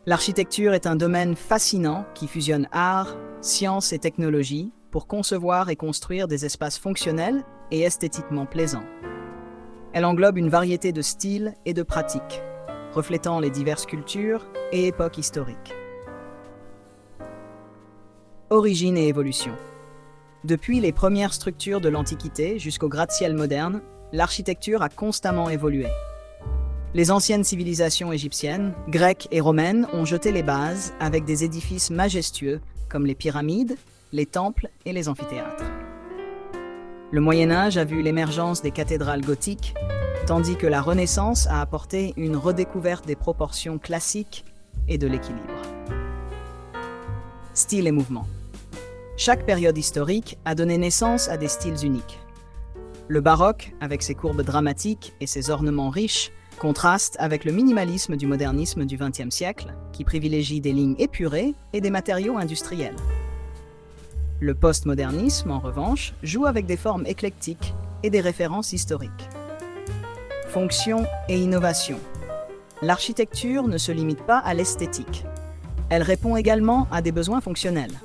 L'architecture est un domaine fascinant qui fusionne art, science et technologie pour concevoir et construire des espaces fonctionnels et esthétiquement plaisants. Elle englobe une variété de styles et de pratiques, reflétant les diverses cultures et époques historiques. Origine et évolution. Depuis les premières structures de l'Antiquité jusqu'aux gratte-ciel modernes, l'architecture a constamment évolué. Les anciennes civilisations égyptiennes, grecques et romaines ont jeté les bases avec des édifices majestueux comme les pyramides, les temples et les amphithéâtres. Le Moyen-Âge a vu l'émergence des cathédrales gothiques, tandis que la Renaissance a apporté une redécouverte des proportions classiques et de l'équilibre. Style et mouvement. Chaque période historique a donné naissance à des styles uniques. Le baroque, avec ses courbes dramatiques et ses ornements riches, contraste avec le minimalisme du modernisme du XXe siècle, qui privilégie des lignes épurées et des matériaux industriels. Le postmodernisme, en revanche, joue avec des formes éclectiques et des références historiques. Fonction et innovation. L'architecture ne se limite pas à l'esthétique. Elle répond également à des besoins fonctionnels.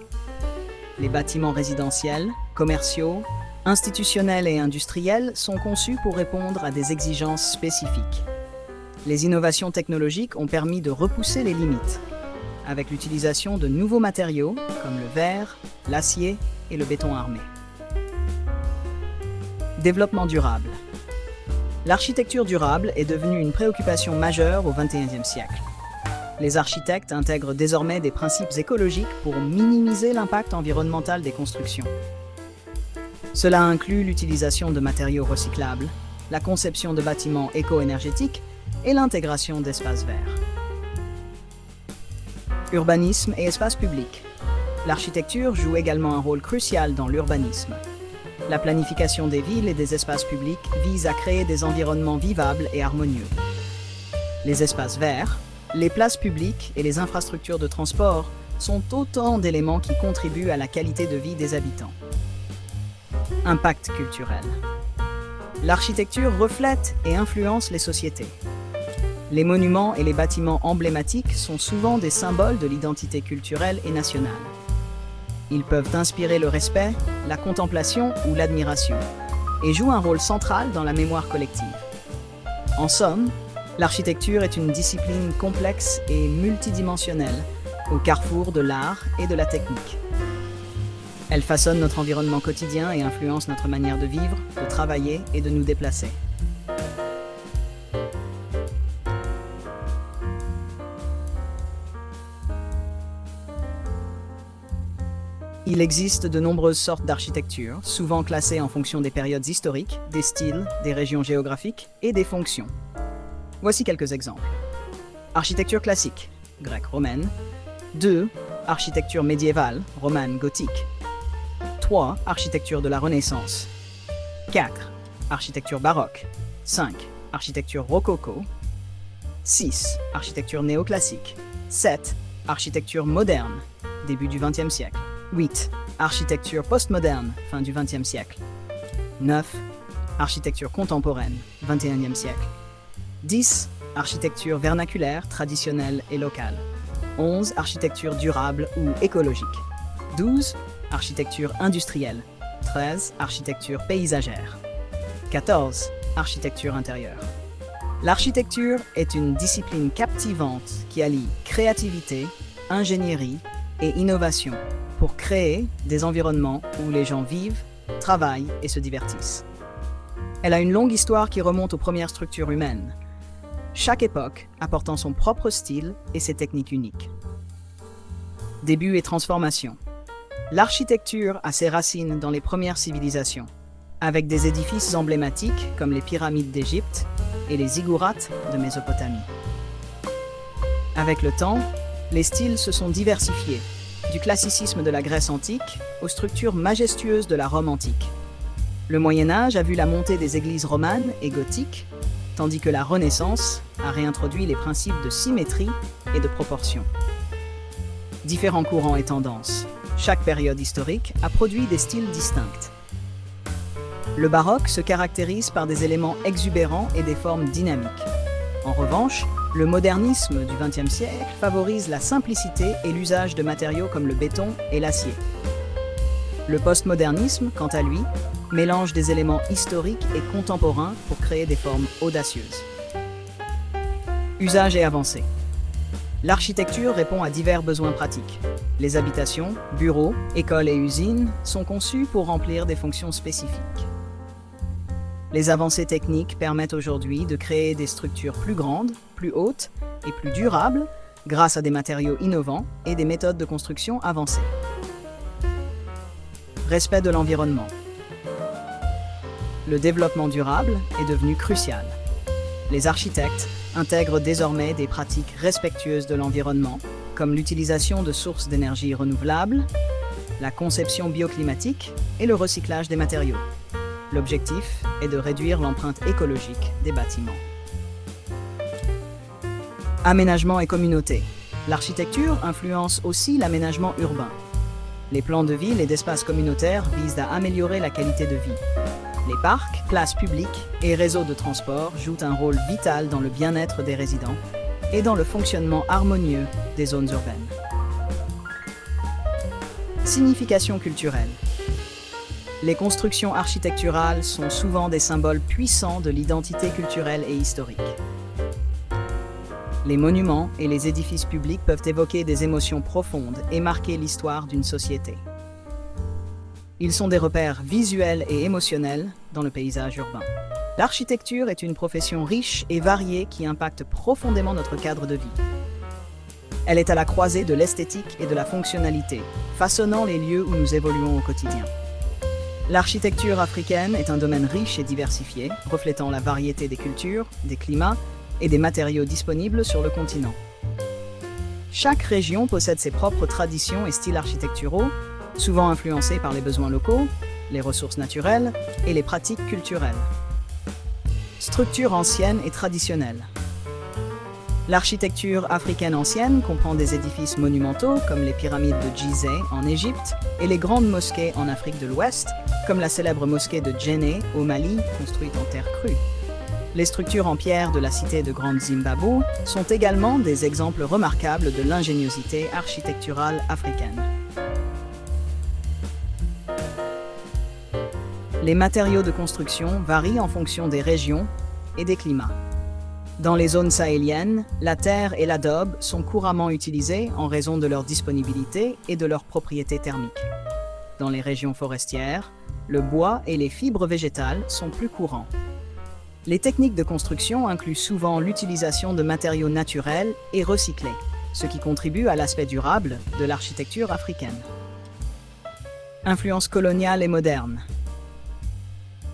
Les bâtiments résidentiels, commerciaux, institutionnels et industriels sont conçus pour répondre à des exigences spécifiques. Les innovations technologiques ont permis de repousser les limites, avec l'utilisation de nouveaux matériaux comme le verre, l'acier et le béton armé. Développement durable. L'architecture durable est devenue une préoccupation majeure au XXIe siècle. Les architectes intègrent désormais des principes écologiques pour minimiser l'impact environnemental des constructions. Cela inclut l'utilisation de matériaux recyclables, la conception de bâtiments éco-énergétiques et l'intégration d'espaces verts. Urbanisme et espace public. L'architecture joue également un rôle crucial dans l'urbanisme. La planification des villes et des espaces publics vise à créer des environnements vivables et harmonieux. Les espaces verts, les places publiques et les infrastructures de transport sont autant d'éléments qui contribuent à la qualité de vie des habitants. Impact culturel. L'architecture reflète et influence les sociétés. Les monuments et les bâtiments emblématiques sont souvent des symboles de l'identité culturelle et nationale. Ils peuvent inspirer le respect, la contemplation ou l'admiration, et jouent un rôle central dans la mémoire collective. En somme, l'architecture est une discipline complexe et multidimensionnelle, au carrefour de l'art et de la technique. Elle façonne notre environnement quotidien et influence notre manière de vivre, de travailler et de nous déplacer. Il existe de nombreuses sortes d'architecture, souvent classées en fonction des périodes historiques, des styles, des régions géographiques et des fonctions. Voici quelques exemples. Architecture classique, grecque-romaine. 2. Architecture médiévale, romane gothique. 3. Architecture de la Renaissance. 4. Architecture baroque. 5. Architecture rococo. 6. Architecture néoclassique. 7. Architecture moderne, début du XXe siècle. 8. Architecture postmoderne, fin du XXe siècle. 9. Architecture contemporaine, XXIe siècle. 10. Architecture vernaculaire, traditionnelle et locale. 11. Architecture durable ou écologique. 12. Architecture industrielle. 13. Architecture paysagère. 14. Architecture intérieure. L'architecture est une discipline captivante qui allie créativité, ingénierie et innovation pour créer des environnements où les gens vivent, travaillent et se divertissent. Elle a une longue histoire qui remonte aux premières structures humaines, chaque époque apportant son propre style et ses techniques uniques. Début et transformation. L'architecture a ses racines dans les premières civilisations, avec des édifices emblématiques comme les pyramides d'Égypte et les ziggourats de Mésopotamie. Avec le temps, les styles se sont diversifiés, du classicisme de la Grèce antique aux structures majestueuses de la Rome antique. Le Moyen-Âge a vu la montée des églises romanes et gothiques, tandis que la Renaissance a réintroduit les principes de symétrie et de proportion. Différents courants et tendances. Chaque période historique a produit des styles distincts. Le baroque se caractérise par des éléments exubérants et des formes dynamiques. En revanche, Le modernisme du XXe siècle favorise la simplicité et l'usage de matériaux comme le béton et l'acier. Le postmodernisme, quant à lui, mélange des éléments historiques et contemporains pour créer des formes audacieuses. Usage et avancée. L'architecture répond à divers besoins pratiques. Les habitations, bureaux, écoles et usines sont conçues pour remplir des fonctions spécifiques. Les avancées techniques permettent aujourd'hui de créer des structures plus grandes, plus hautes et plus durables grâce à des matériaux innovants et des méthodes de construction avancées. Respect de l'environnement. Le développement durable est devenu crucial. Les architectes intègrent désormais des pratiques respectueuses de l'environnement, comme l'utilisation de sources d'énergie renouvelables, la conception bioclimatique et le recyclage des matériaux. L'objectif est de réduire l'empreinte écologique des bâtiments. Aménagement et communauté. L'architecture influence aussi l'aménagement urbain. Les plans de ville et d'espaces communautaires visent à améliorer la qualité de vie. Les parcs, places publiques et réseaux de transport jouent un rôle vital dans le bien-être des résidents et dans le fonctionnement harmonieux des zones urbaines. Signification culturelle. Les constructions architecturales sont souvent des symboles puissants de l'identité culturelle et historique. Les monuments et les édifices publics peuvent évoquer des émotions profondes et marquer l'histoire d'une société. Ils sont des repères visuels et émotionnels dans le paysage urbain. L'architecture est une profession riche et variée qui impacte profondément notre cadre de vie. Elle est à la croisée de l'esthétique et de la fonctionnalité, façonnant les lieux où nous évoluons au quotidien. L'architecture africaine est un domaine riche et diversifié, reflétant la variété des cultures, des climats et des matériaux disponibles sur le continent. Chaque région possède ses propres traditions et styles architecturaux, souvent influencés par les besoins locaux, les ressources naturelles et les pratiques culturelles. Structure ancienne et traditionnelle. L'architecture africaine ancienne comprend des édifices monumentaux comme les pyramides de Gizeh en Égypte et les grandes mosquées en Afrique de l'Ouest, comme la célèbre mosquée de Djenné au Mali, construite en terre crue. Les structures en pierre de la cité de Grande Zimbabwe sont également des exemples remarquables de l'ingéniosité architecturale africaine. Les matériaux de construction varient en fonction des régions et des climats. Dans les zones sahéliennes, la terre et l'adobe sont couramment utilisés en raison de leur disponibilité et de leurs propriétés thermiques. Dans les régions forestières, le bois et les fibres végétales sont plus courants. Les techniques de construction incluent souvent l'utilisation de matériaux naturels et recyclés, ce qui contribue à l'aspect durable de l'architecture africaine. Influence coloniale et moderne.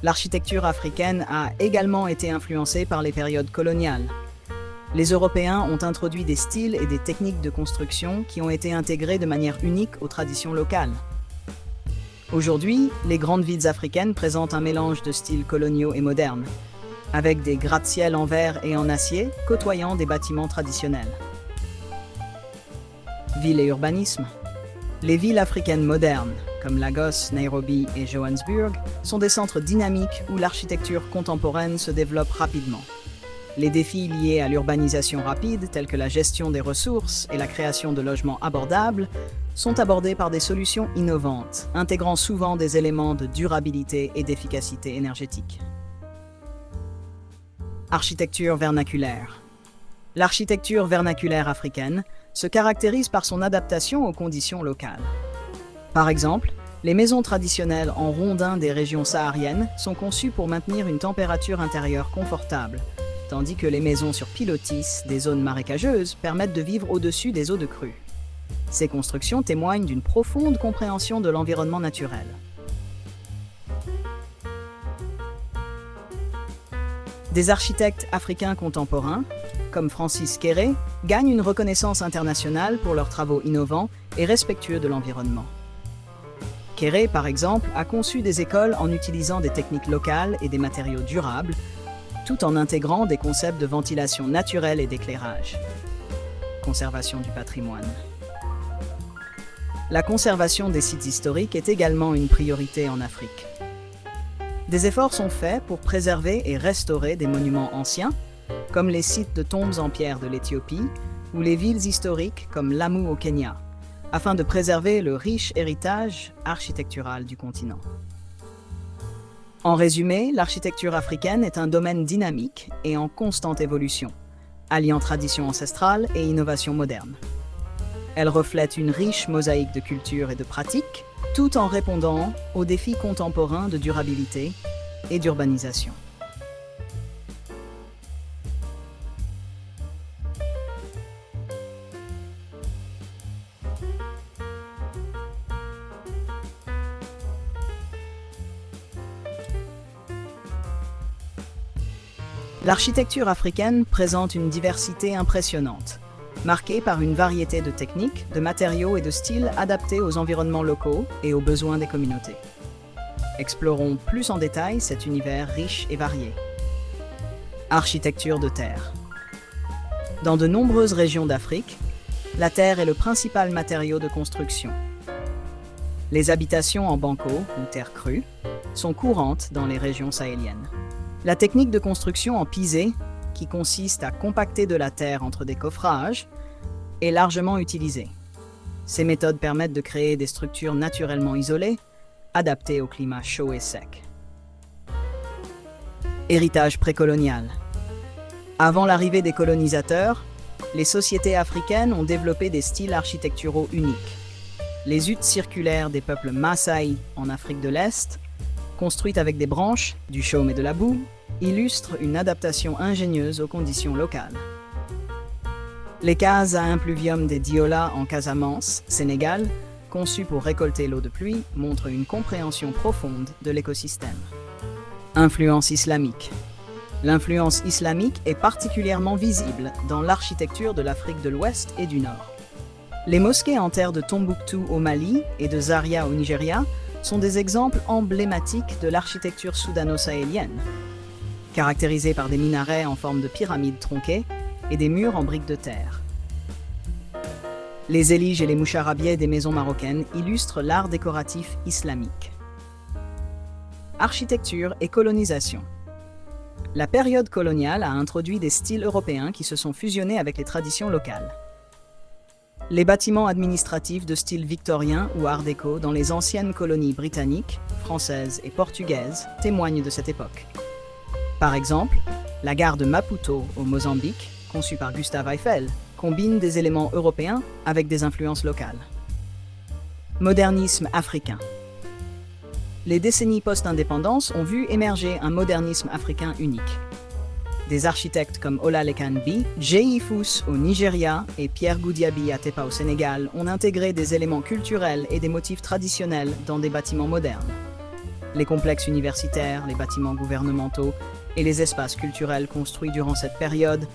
L'architecture africaine a également été influencée par les périodes coloniales. Les Européens ont introduit des styles et des techniques de construction qui ont été intégrés de manière unique aux traditions locales. Aujourd'hui, les grandes villes africaines présentent un mélange de styles coloniaux et modernes, avec des gratte-ciel en verre et en acier côtoyant des bâtiments traditionnels. Ville et urbanisme. Les villes africaines modernes, comme Lagos, Nairobi et Johannesburg, sont des centres dynamiques où l'architecture contemporaine se développe rapidement. Les défis liés à l'urbanisation rapide, tels que la gestion des ressources et la création de logements abordables, sont abordés par des solutions innovantes, intégrant souvent des éléments de durabilité et d'efficacité énergétique. Architecture vernaculaire. L'architecture vernaculaire africaine se caractérise par son adaptation aux conditions locales. Par exemple, les maisons traditionnelles en rondins des régions sahariennes sont conçues pour maintenir une température intérieure confortable, tandis que les maisons sur pilotis des zones marécageuses permettent de vivre au-dessus des eaux de crue. Ces constructions témoignent d'une profonde compréhension de l'environnement naturel. Des architectes africains contemporains, comme Francis Kéré, gagnent une reconnaissance internationale pour leurs travaux innovants et respectueux de l'environnement. Kéré, par exemple, a conçu des écoles en utilisant des techniques locales et des matériaux durables, tout en intégrant des concepts de ventilation naturelle et d'éclairage. Conservation du patrimoine. La conservation des sites historiques est également une priorité en Afrique. Des efforts sont faits pour préserver et restaurer des monuments anciens, comme les sites de tombes en pierre de l'Éthiopie ou les villes historiques comme Lamu au Kenya, afin de préserver le riche héritage architectural du continent. En résumé, l'architecture africaine est un domaine dynamique et en constante évolution, alliant tradition ancestrale et innovation moderne. Elle reflète une riche mosaïque de cultures et de pratiques, tout en répondant aux défis contemporains de durabilité et d'urbanisation. L'architecture africaine présente une diversité impressionnante, marquée par une variété de techniques, de matériaux et de styles adaptés aux environnements locaux et aux besoins des communautés. Explorons plus en détail cet univers riche et varié. Architecture de terre. Dans de nombreuses régions d'Afrique, la terre est le principal matériau de construction. Les habitations en banco, ou terre crue, sont courantes dans les régions sahéliennes. La technique de construction en pisé, qui consiste à compacter de la terre entre des coffrages, est largement utilisée. Ces méthodes permettent de créer des structures naturellement isolées, adaptées au climat chaud et sec. Héritage précolonial. Avant l'arrivée des colonisateurs, les sociétés africaines ont développé des styles architecturaux uniques. Les huttes circulaires des peuples Maasai en Afrique de l'Est, construites avec des branches, du chaume et de la boue, illustrent une adaptation ingénieuse aux conditions locales. Les cases à impluvium des Diola en Casamance, Sénégal, conçues pour récolter l'eau de pluie, montrent une compréhension profonde de l'écosystème. Influence islamique. L'influence islamique est particulièrement visible dans l'architecture de l'Afrique de l'Ouest et du Nord. Les mosquées en terre de Tombouctou au Mali et de Zaria au Nigeria sont des exemples emblématiques de l'architecture soudano-sahélienne, caractérisée par des minarets en forme de pyramide tronquée et des murs en briques de terre. Les éliges et les moucharabiehs des maisons marocaines illustrent l'art décoratif islamique. Architecture et colonisation. La période coloniale a introduit des styles européens qui se sont fusionnés avec les traditions locales. Les bâtiments administratifs de style victorien ou art déco dans les anciennes colonies britanniques, françaises et portugaises témoignent de cette époque. Par exemple, la gare de Maputo au Mozambique, conçue par Gustave Eiffel, combine des éléments européens avec des influences locales. Modernisme africain. Les décennies post-indépendance ont vu émerger un modernisme africain unique. Des architectes comme Olalekan Bi, Djeyi Fous au Nigeria et Pierre Goudiaby Atepa au Sénégal ont intégré des éléments culturels et des motifs traditionnels dans des bâtiments modernes. Les complexes universitaires, les bâtiments gouvernementaux et les espaces culturels construits durant cette période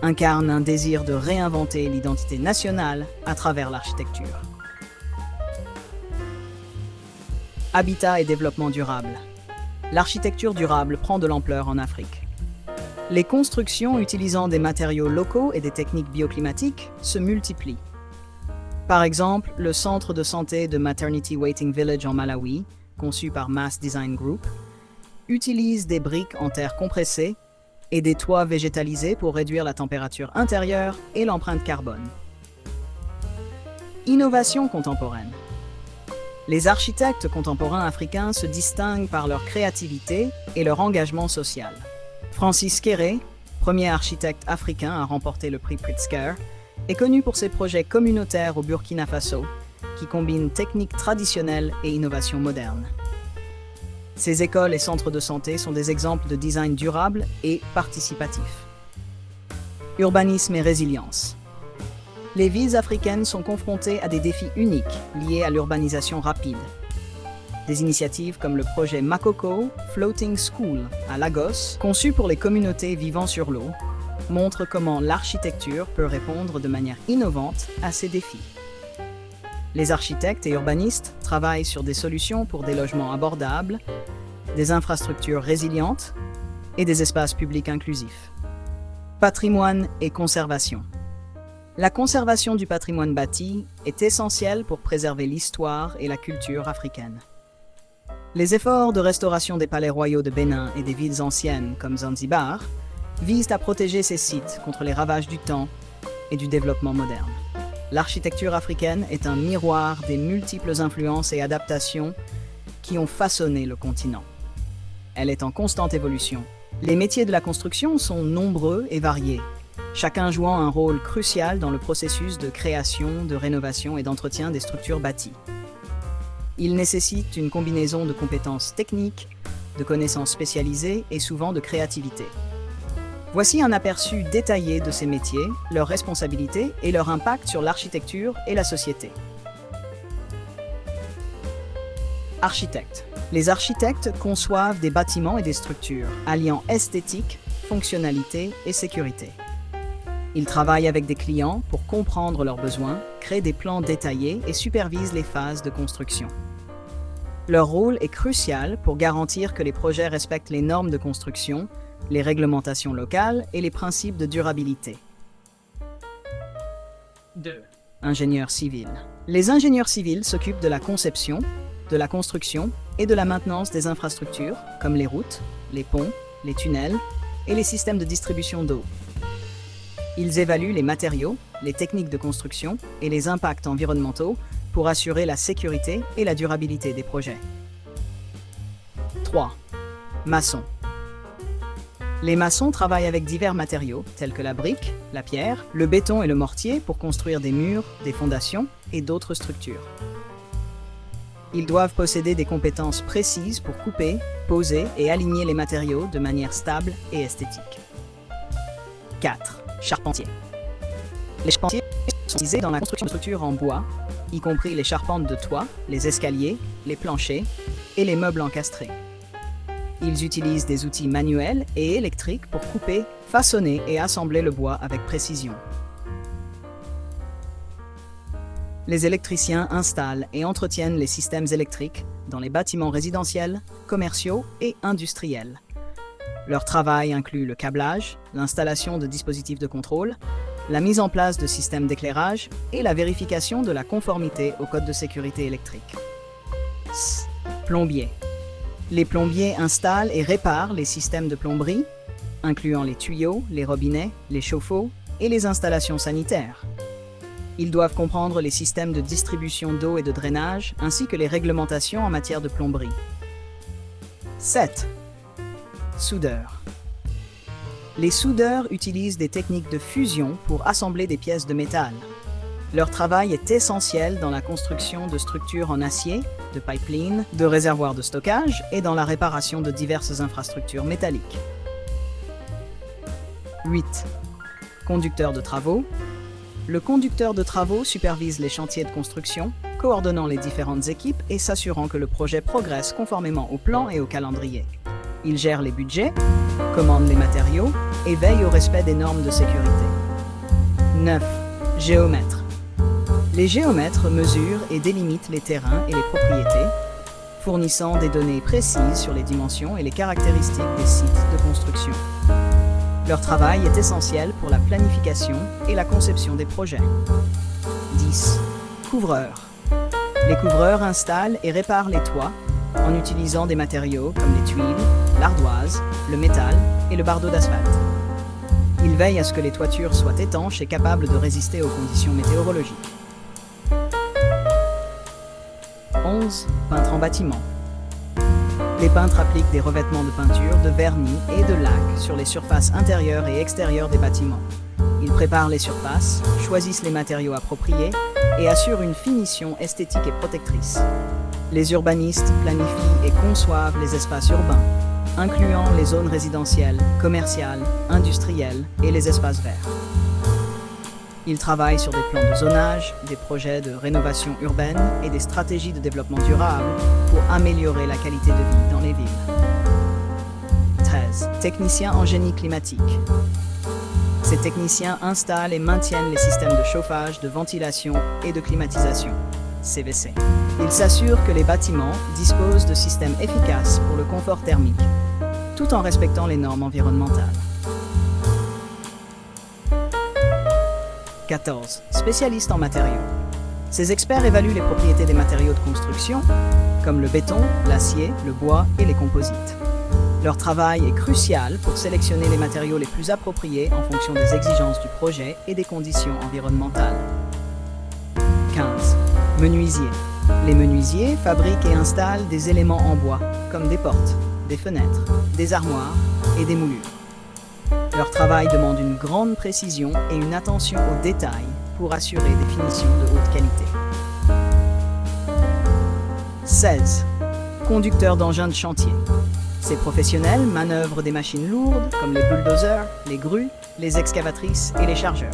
incarnent un désir de réinventer l'identité nationale à travers l'architecture. Habitat et développement durable. L'architecture durable prend de l'ampleur en Afrique. Les constructions utilisant des matériaux locaux et des techniques bioclimatiques se multiplient. Par exemple, le centre de santé de Maternity Waiting Village en Malawi, conçu par Mass Design Group, utilise des briques en terre compressée et des toits végétalisés pour réduire la température intérieure et l'empreinte carbone. Innovation contemporaine. Les architectes contemporains africains se distinguent par leur créativité et leur engagement social. Francis Kéré, premier architecte africain à remporter le prix Pritzker, est connu pour ses projets communautaires au Burkina Faso, qui combinent techniques traditionnelles et innovations modernes. Ces écoles et centres de santé sont des exemples de design durable et participatif. Urbanisme et résilience. Les villes africaines sont confrontées à des défis uniques liés à l'urbanisation rapide. Des initiatives comme le projet Makoko Floating School à Lagos, conçu pour les communautés vivant sur l'eau, montrent comment l'architecture peut répondre de manière innovante à ces défis. Les architectes et urbanistes travaillent sur des solutions pour des logements abordables, des infrastructures résilientes et des espaces publics inclusifs. Patrimoine et conservation. La conservation du patrimoine bâti est essentielle pour préserver l'histoire et la culture africaine. Les efforts de restauration des palais royaux de Bénin et des villes anciennes comme Zanzibar visent à protéger ces sites contre les ravages du temps et du développement moderne. L'architecture africaine est un miroir des multiples influences et adaptations qui ont façonné le continent. Elle est en constante évolution. Les métiers de la construction sont nombreux et variés, chacun jouant un rôle crucial dans le processus de création, de rénovation et d'entretien des structures bâties. Il nécessite une combinaison de compétences techniques, de connaissances spécialisées et souvent de créativité. Voici un aperçu détaillé de ces métiers, leurs responsabilités et leur impact sur l'architecture et la société. Architecte. Les architectes conçoivent des bâtiments et des structures, alliant esthétique, fonctionnalité et sécurité. Ils travaillent avec des clients pour comprendre leurs besoins, créent des plans détaillés et supervisent les phases de construction. Leur rôle est crucial pour garantir que les projets respectent les normes de construction, les réglementations locales et les principes de durabilité. 2. Ingénieurs civils. Les ingénieurs civils s'occupent de la conception, de la construction et de la maintenance des infrastructures, comme les routes, les ponts, les tunnels et les systèmes de distribution d'eau. Ils évaluent les matériaux, les techniques de construction et les impacts environnementaux pour assurer la sécurité et la durabilité des projets. 3. Maçons. Les maçons travaillent avec divers matériaux, tels que la brique, la pierre, le béton et le mortier pour construire des murs, des fondations et d'autres structures. Ils doivent posséder des compétences précises pour couper, poser et aligner les matériaux de manière stable et esthétique. 4. Charpentiers. Les charpentiers sont utilisés dans la construction de structures en bois, y compris les charpentes de toit, les escaliers, les planchers et les meubles encastrés. Ils utilisent des outils manuels et électriques pour couper, façonner et assembler le bois avec précision. Les électriciens installent et entretiennent les systèmes électriques dans les bâtiments résidentiels, commerciaux et industriels. Leur travail inclut le câblage, l'installation de dispositifs de contrôle, la mise en place de systèmes d'éclairage et la vérification de la conformité au code de sécurité électrique. Plombiers. Les plombiers installent et réparent les systèmes de plomberie, incluant les tuyaux, les robinets, les chauffe-eau et les installations sanitaires. Ils doivent comprendre les systèmes de distribution d'eau et de drainage, ainsi que les réglementations en matière de plomberie. 7. Soudeurs. Les soudeurs utilisent des techniques de fusion pour assembler des pièces de métal. Leur travail est essentiel dans la construction de structures en acier, de pipelines, de réservoirs de stockage et dans la réparation de diverses infrastructures métalliques. 8. Conducteur de travaux. Le conducteur de travaux supervise les chantiers de construction, coordonnant les différentes équipes et s'assurant que le projet progresse conformément au plan et au calendrier. Il gère les budgets, commande les matériaux et veille au respect des normes de sécurité. 9. Géomètres. Les géomètres mesurent et délimitent les terrains et les propriétés, fournissant des données précises sur les dimensions et les caractéristiques des sites de construction. Leur travail est essentiel pour la planification et la conception des projets. 10. Couvreurs. Les couvreurs installent et réparent les toits en utilisant des matériaux comme les tuiles, l'ardoise, le métal et le bardeau d'asphalte. Ils veillent à ce que les toitures soient étanches et capables de résister aux conditions météorologiques. 11. Peintres en bâtiment. Les peintres appliquent des revêtements de peinture, de vernis et de lac sur les surfaces intérieures et extérieures des bâtiments. Ils préparent les surfaces, choisissent les matériaux appropriés et assurent une finition esthétique et protectrice. Les urbanistes planifient et conçoivent les espaces urbains, incluant les zones résidentielles, commerciales, industrielles et les espaces verts. Ils travaillent sur des plans de zonage, des projets de rénovation urbaine et des stratégies de développement durable pour améliorer la qualité de vie dans les villes. 13. Techniciens en génie climatique. Ces techniciens installent et maintiennent les systèmes de chauffage, de ventilation et de climatisation, CVC. Ils s'assurent que les bâtiments disposent de systèmes efficaces pour le confort thermique, tout en respectant les normes environnementales. 14. Spécialistes en matériaux. Ces experts évaluent les propriétés des matériaux de construction, comme le béton, l'acier, le bois et les composites. Leur travail est crucial pour sélectionner les matériaux les plus appropriés en fonction des exigences du projet et des conditions environnementales. 15. Menuisier. Les menuisiers fabriquent et installent des éléments en bois, comme des portes, des fenêtres, des armoires et des moulures. Leur travail demande une grande précision et une attention aux détails pour assurer des finitions de haute qualité. 16. Conducteurs d'engins de chantier. Ces professionnels manœuvrent des machines lourdes comme les bulldozers, les grues, les excavatrices et les chargeurs.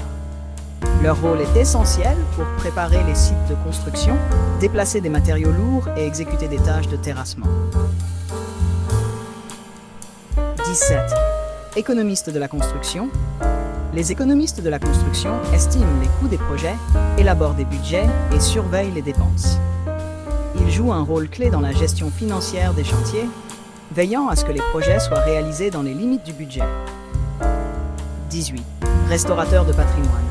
Leur rôle est essentiel pour préparer les sites de construction, déplacer des matériaux lourds et exécuter des tâches de terrassement. 17. Économistes de la construction. Les économistes de la construction estiment les coûts des projets, élaborent des budgets et surveillent les dépenses. Ils jouent un rôle clé dans la gestion financière des chantiers, veillant à ce que les projets soient réalisés dans les limites du budget. 18. Restaurateurs de patrimoine.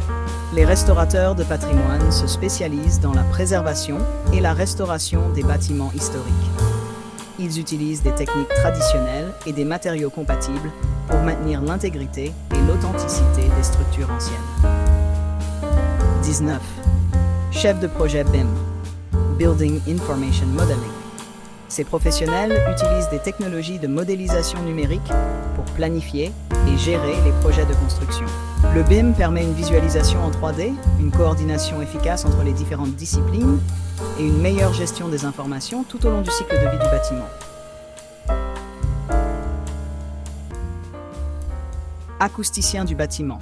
Les restaurateurs de patrimoine se spécialisent dans la préservation et la restauration des bâtiments historiques. Ils utilisent des techniques traditionnelles et des matériaux compatibles pour maintenir l'intégrité et l'authenticité des structures anciennes. 19. Chef de projet BIM, Building Information Modeling. Ces professionnels utilisent des technologies de modélisation numérique pour planifier et gérer les projets de construction. Le BIM permet une visualisation en 3D, une coordination efficace entre les différentes disciplines et une meilleure gestion des informations tout au long du cycle de vie du bâtiment. Acousticiens du bâtiment.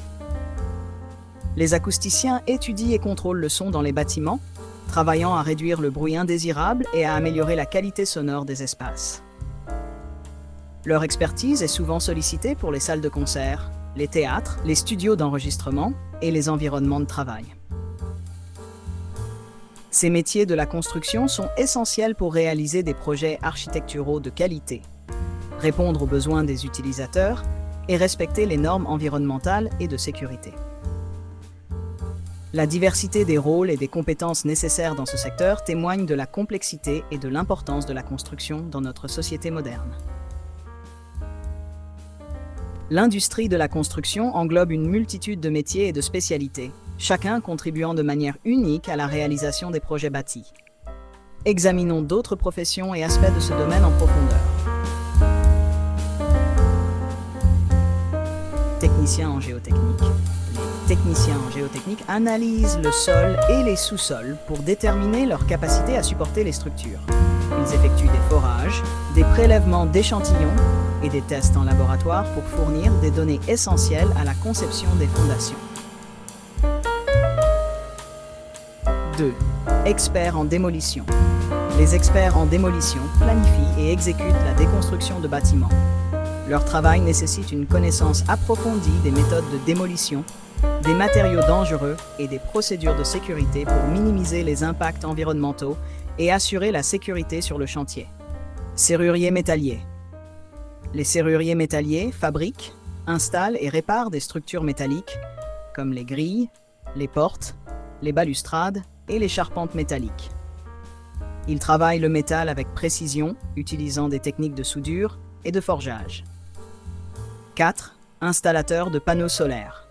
Les acousticiens étudient et contrôlent le son dans les bâtiments, travaillant à réduire le bruit indésirable et à améliorer la qualité sonore des espaces. Leur expertise est souvent sollicitée pour les salles de concert, les théâtres, les studios d'enregistrement et les environnements de travail. Ces métiers de la construction sont essentiels pour réaliser des projets architecturaux de qualité, répondre aux besoins des utilisateurs et respecter les normes environnementales et de sécurité. La diversité des rôles et des compétences nécessaires dans ce secteur témoigne de la complexité et de l'importance de la construction dans notre société moderne. L'industrie de la construction englobe une multitude de métiers et de spécialités, chacun contribuant de manière unique à la réalisation des projets bâtis. Examinons d'autres professions et aspects de ce domaine en profondeur. Techniciens en géotechnique. Les techniciens en géotechnique analysent le sol et les sous-sols pour déterminer leur capacité à supporter les structures. Ils effectuent des forages, des prélèvements d'échantillons et des tests en laboratoire pour fournir des données essentielles à la conception des fondations. 2. Experts en démolition. Les experts en démolition planifient et exécutent la déconstruction de bâtiments. Leur travail nécessite une connaissance approfondie des méthodes de démolition, des matériaux dangereux et des procédures de sécurité pour minimiser les impacts environnementaux et assurer la sécurité sur le chantier. Serruriers métalliers. Les serruriers métalliers fabriquent, installent et réparent des structures métalliques comme les grilles, les portes, les balustrades et les charpentes métalliques. Ils travaillent le métal avec précision, utilisant des techniques de soudure et de forgeage. 4. Installateurs de panneaux solaires.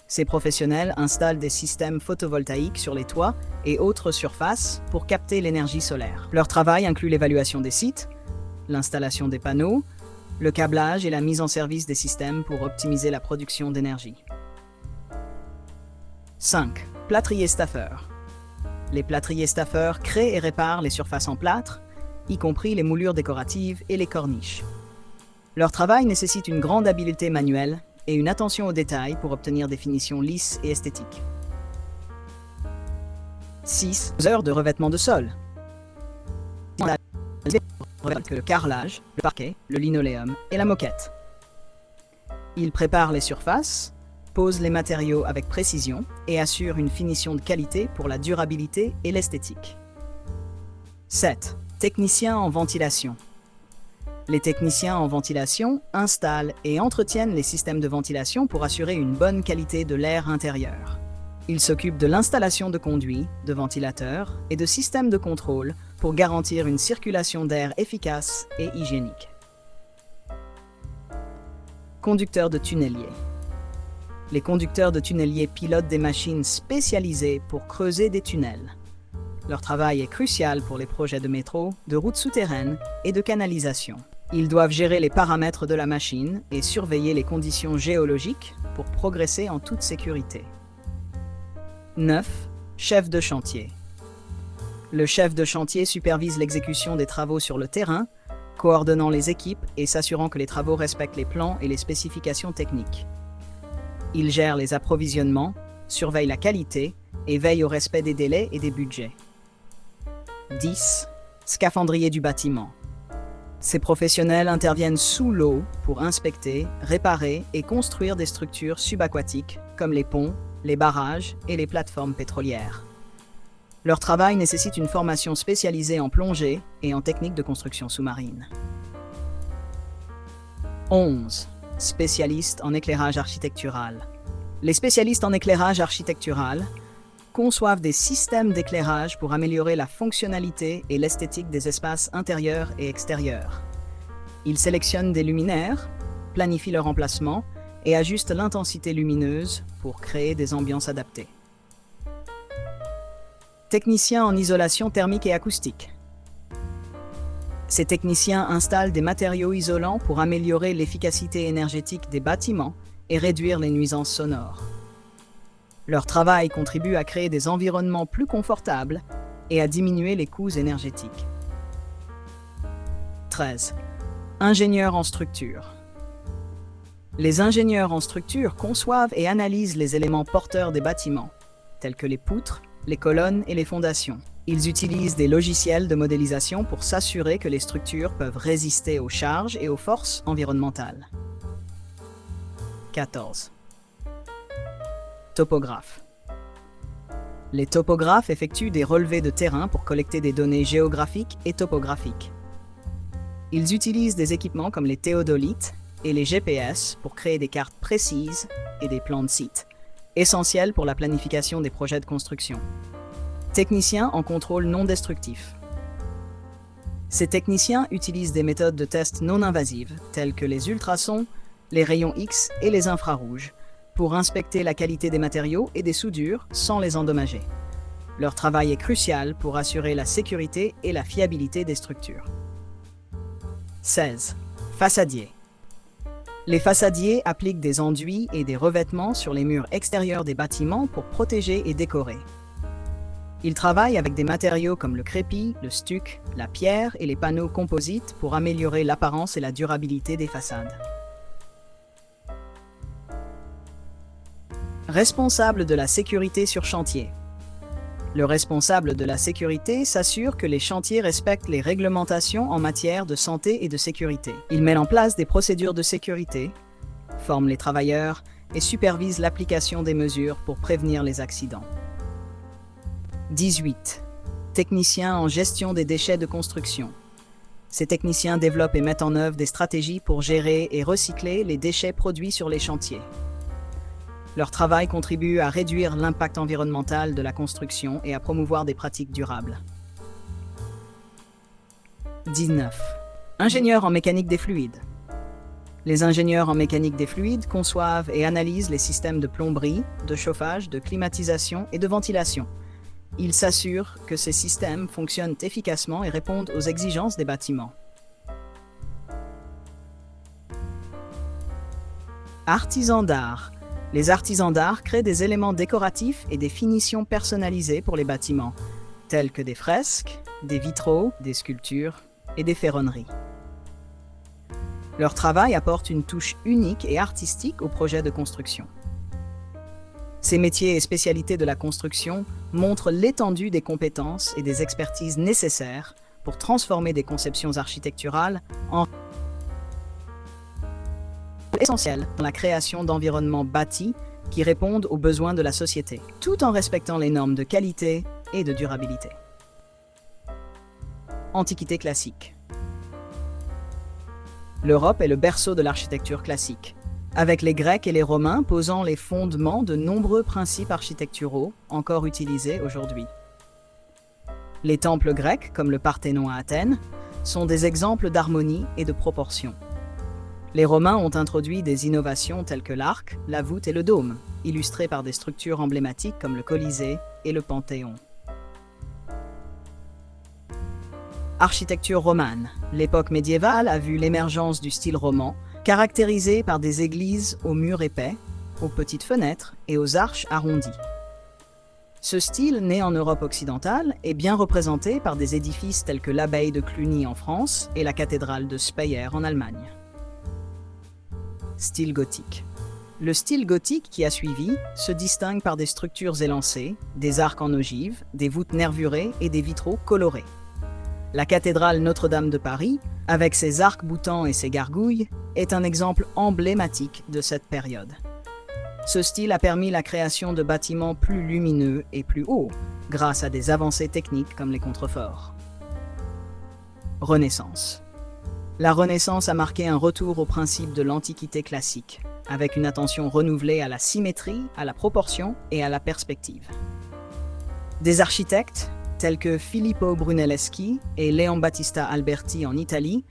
Ces professionnels installent des systèmes photovoltaïques sur les toits et autres surfaces pour capter l'énergie solaire. Leur travail inclut l'évaluation des sites, l'installation des panneaux, le câblage et la mise en service des systèmes pour optimiser la production d'énergie. 5. Plâtriers staffeurs. Les plâtriers staffeurs créent et réparent les surfaces en plâtre, y compris les moulures décoratives et les corniches. Leur travail nécessite une grande habileté manuelle et une attention aux détails pour obtenir des finitions lisses et esthétiques. 6. Heures de revêtement de sol. Le carrelage, le parquet, le linoléum et la moquette. Ils préparent les surfaces, posent les matériaux avec précision et assurent une finition de qualité pour la durabilité et l'esthétique. 7. Techniciens en ventilation. Les techniciens en ventilation installent et entretiennent les systèmes de ventilation pour assurer une bonne qualité de l'air intérieur. Ils s'occupent de l'installation de conduits, de ventilateurs et de systèmes de contrôle pour garantir une circulation d'air efficace et hygiénique. Conducteurs de tunneliers. Les conducteurs de tunneliers pilotent des machines spécialisées pour creuser des tunnels. Leur travail est crucial pour les projets de métro, de routes souterraines et de canalisation. Ils doivent gérer les paramètres de la machine et surveiller les conditions géologiques pour progresser en toute sécurité. 9. Chef de chantier. Le chef de chantier supervise l'exécution des travaux sur le terrain, coordonnant les équipes et s'assurant que les travaux respectent les plans et les spécifications techniques. Il gère les approvisionnements, surveille la qualité et veille au respect des délais et des budgets. 10. Scaphandrier du bâtiment. Ces professionnels interviennent sous l'eau pour inspecter, réparer et construire des structures subaquatiques comme les ponts, les barrages et les plateformes pétrolières. Leur travail nécessite une formation spécialisée en plongée et en techniques de construction sous-marine. 11. Spécialistes en éclairage architectural. Les spécialistes en éclairage architectural conçoivent des systèmes d'éclairage pour améliorer la fonctionnalité et l'esthétique des espaces intérieurs et extérieurs. Ils sélectionnent des luminaires, planifient leur emplacement et ajustent l'intensité lumineuse pour créer des ambiances adaptées. Techniciens en isolation thermique et acoustique. Ces techniciens installent des matériaux isolants pour améliorer l'efficacité énergétique des bâtiments et réduire les nuisances sonores. Leur travail contribue à créer des environnements plus confortables et à diminuer les coûts énergétiques. 13. Ingénieurs en structure. Les ingénieurs en structure conçoivent et analysent les éléments porteurs des bâtiments, tels que les poutres, les colonnes et les fondations. Ils utilisent des logiciels de modélisation pour s'assurer que les structures peuvent résister aux charges et aux forces environnementales. 14. Topographes. Les topographes effectuent des relevés de terrain pour collecter des données géographiques et topographiques. Ils utilisent des équipements comme les théodolites et les GPS pour créer des cartes précises et des plans de site, essentiels pour la planification des projets de construction. Techniciens en contrôle non destructif. Ces techniciens utilisent des méthodes de test non invasives, telles que les ultrasons, les rayons X et les infrarouges, pour inspecter la qualité des matériaux et des soudures sans les endommager. Leur travail est crucial pour assurer la sécurité et la fiabilité des structures. 16. Façadiers. Les façadiers appliquent des enduits et des revêtements sur les murs extérieurs des bâtiments pour protéger et décorer. Ils travaillent avec des matériaux comme le crépi, le stuc, la pierre et les panneaux composites pour améliorer l'apparence et la durabilité des façades. Responsable de la sécurité sur chantier. Le responsable de la sécurité s'assure que les chantiers respectent les réglementations en matière de santé et de sécurité. Il met en place des procédures de sécurité, forme les travailleurs et supervise l'application des mesures pour prévenir les accidents. 18. Techniciens en gestion des déchets de construction. Ces techniciens développent et mettent en œuvre des stratégies pour gérer et recycler les déchets produits sur les chantiers. Leur travail contribue à réduire l'impact environnemental de la construction et à promouvoir des pratiques durables. 19. Ingénieurs en mécanique des fluides. Les ingénieurs en mécanique des fluides conçoivent et analysent les systèmes de plomberie, de chauffage, de climatisation et de ventilation. Ils s'assurent que ces systèmes fonctionnent efficacement et répondent aux exigences des bâtiments. Artisans d'art. Les artisans d'art créent des éléments décoratifs et des finitions personnalisées pour les bâtiments, tels que des fresques, des vitraux, des sculptures et des ferronneries. Leur travail apporte une touche unique et artistique au projet de construction. Ces métiers et spécialités de la construction montrent l'étendue des compétences et des expertises nécessaires pour transformer des conceptions architecturales en essentielles dans la création d'environnements bâtis qui répondent aux besoins de la société, tout en respectant les normes de qualité et de durabilité. Antiquité classique. L'Europe est le berceau de l'architecture classique, avec les Grecs et les Romains posant les fondements de nombreux principes architecturaux encore utilisés aujourd'hui. Les temples grecs, comme le Parthénon à Athènes, sont des exemples d'harmonie et de proportion. Les Romains ont introduit des innovations telles que l'arc, la voûte et le dôme, illustrés par des structures emblématiques comme le Colisée et le Panthéon. Architecture romane. L'époque médiévale a vu l'émergence du style roman, caractérisé par des églises aux murs épais, aux petites fenêtres et aux arches arrondies. Ce style, né en Europe occidentale, est bien représenté par des édifices tels que l'abbaye de Cluny en France et la cathédrale de Speyer en Allemagne. Style gothique. Le style gothique qui a suivi se distingue par des structures élancées, des arcs en ogive, des voûtes nervurées et des vitraux colorés. La cathédrale Notre-Dame de Paris, avec ses arcs-boutants et ses gargouilles, est un exemple emblématique de cette période. Ce style a permis la création de bâtiments plus lumineux et plus hauts, grâce à des avancées techniques comme les contreforts. Renaissance. La Renaissance a marqué un retour au principe de l'Antiquité classique, avec une attention renouvelée à la symétrie, à la proportion et à la perspective. Des architectes, tels que Filippo Brunelleschi et Leon Battista Alberti en Italie,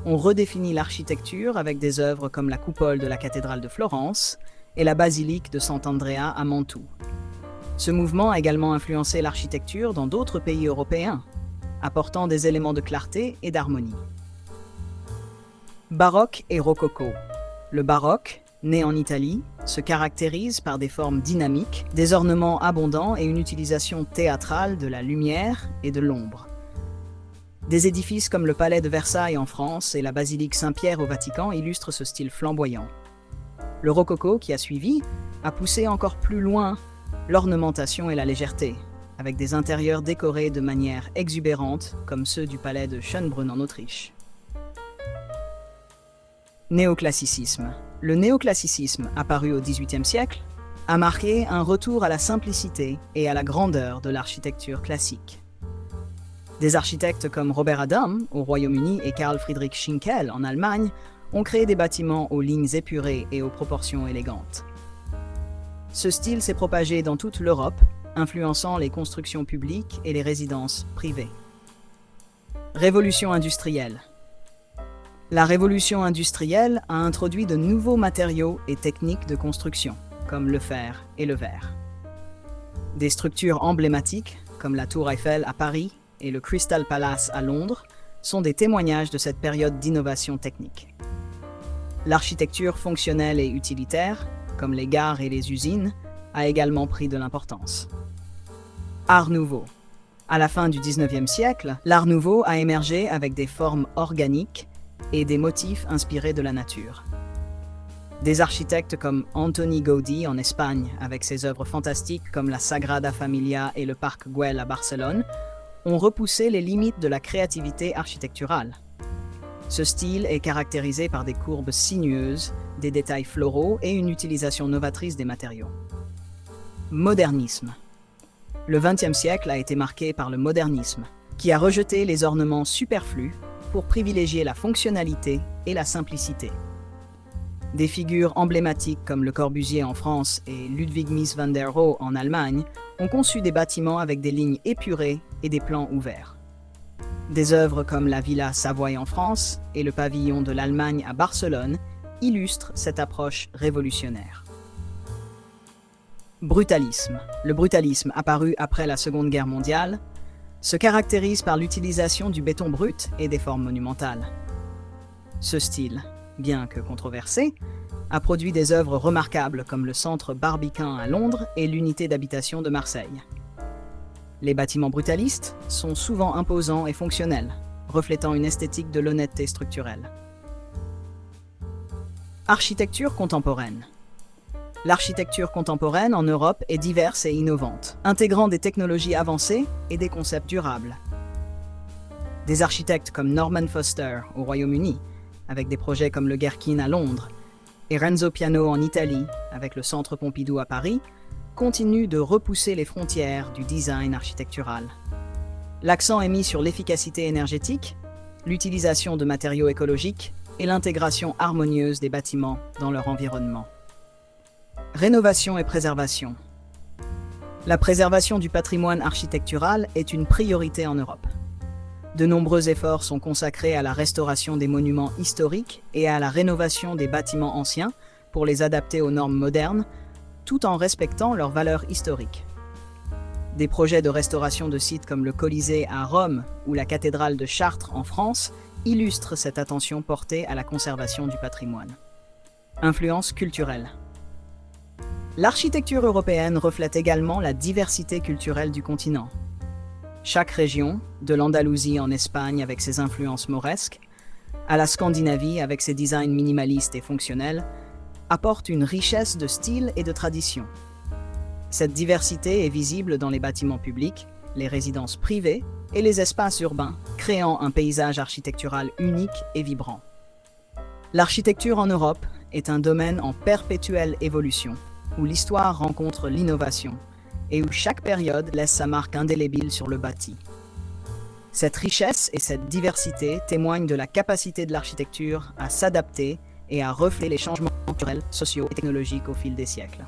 ont redéfini l'architecture avec des œuvres comme la coupole de la cathédrale de Florence et la basilique de Sant'Andrea à Mantoue. Ce mouvement a également influencé l'architecture dans d'autres pays européens, apportant des éléments de clarté et d'harmonie. Baroque et rococo. Le baroque, né en Italie, se caractérise par des formes dynamiques, des ornements abondants et une utilisation théâtrale de la lumière et de l'ombre. Des édifices comme le Palais de Versailles en France et la basilique Saint-Pierre au Vatican illustrent ce style flamboyant. Le rococo, qui a suivi, a poussé encore plus loin l'ornementation et la légèreté, avec des intérieurs décorés de manière exubérante, comme ceux du palais de Schönbrunn en Autriche. Néoclassicisme. Le néoclassicisme, apparu au XVIIIe siècle, a marqué un retour à la simplicité et à la grandeur de l'architecture classique. Des architectes comme Robert Adam au Royaume-Uni et Karl Friedrich Schinkel en Allemagne ont créé des bâtiments aux lignes épurées et aux proportions élégantes. Ce style s'est propagé dans toute l'Europe, influençant les constructions publiques et les résidences privées. Révolution industrielle. La révolution industrielle a introduit de nouveaux matériaux et techniques de construction, comme le fer et le verre. Des structures emblématiques, comme la Tour Eiffel à Paris et le Crystal Palace à Londres, sont des témoignages de cette période d'innovation technique. L'architecture fonctionnelle et utilitaire, comme les gares et les usines, a également pris de l'importance. Art nouveau. À la fin du XIXe siècle, l'Art nouveau a émergé avec des formes organiques et des motifs inspirés de la nature. Des architectes comme Antoni Gaudí en Espagne, avec ses œuvres fantastiques comme la Sagrada Familia et le Parc Güell à Barcelone, ont repoussé les limites de la créativité architecturale. Ce style est caractérisé par des courbes sinueuses, des détails floraux et une utilisation novatrice des matériaux. Modernisme. Le XXe siècle a été marqué par le modernisme, qui a rejeté les ornements superflus pour privilégier la fonctionnalité et la simplicité. Des figures emblématiques comme Le Corbusier en France et Ludwig Mies van der Rohe en Allemagne ont conçu des bâtiments avec des lignes épurées et des plans ouverts. Des œuvres comme la Villa Savoye en France et le pavillon de l'Allemagne à Barcelone illustrent cette approche révolutionnaire. Brutalisme. Le brutalisme, apparu après la Seconde Guerre mondiale, se caractérise par l'utilisation du béton brut et des formes monumentales. Ce style, bien que controversé, a produit des œuvres remarquables comme le centre Barbican à Londres et l'unité d'habitation de Marseille. Les bâtiments brutalistes sont souvent imposants et fonctionnels, reflétant une esthétique de l'honnêteté structurelle. Architecture contemporaine. L'architecture contemporaine en Europe est diverse et innovante, intégrant des technologies avancées et des concepts durables. Des architectes comme Norman Foster au Royaume-Uni, avec des projets comme le Gherkin à Londres, et Renzo Piano en Italie, avec le Centre Pompidou à Paris, continuent de repousser les frontières du design architectural. L'accent est mis sur l'efficacité énergétique, l'utilisation de matériaux écologiques et l'intégration harmonieuse des bâtiments dans leur environnement. Rénovation et préservation. La préservation du patrimoine architectural est une priorité en Europe. De nombreux efforts sont consacrés à la restauration des monuments historiques et à la rénovation des bâtiments anciens pour les adapter aux normes modernes, tout en respectant leurs valeurs historiques. Des projets de restauration de sites comme le Colisée à Rome ou la cathédrale de Chartres en France illustrent cette attention portée à la conservation du patrimoine. Influence culturelle. L'architecture européenne reflète également la diversité culturelle du continent. Chaque région, de l'Andalousie en Espagne avec ses influences mauresques, à la Scandinavie avec ses designs minimalistes et fonctionnels, apporte une richesse de styles et de traditions. Cette diversité est visible dans les bâtiments publics, les résidences privées et les espaces urbains, créant un paysage architectural unique et vibrant. L'architecture en Europe est un domaine en perpétuelle évolution, où l'histoire rencontre l'innovation et où chaque période laisse sa marque indélébile sur le bâti. Cette richesse et cette diversité témoignent de la capacité de l'architecture à s'adapter et à refléter les changements culturels, sociaux et technologiques au fil des siècles.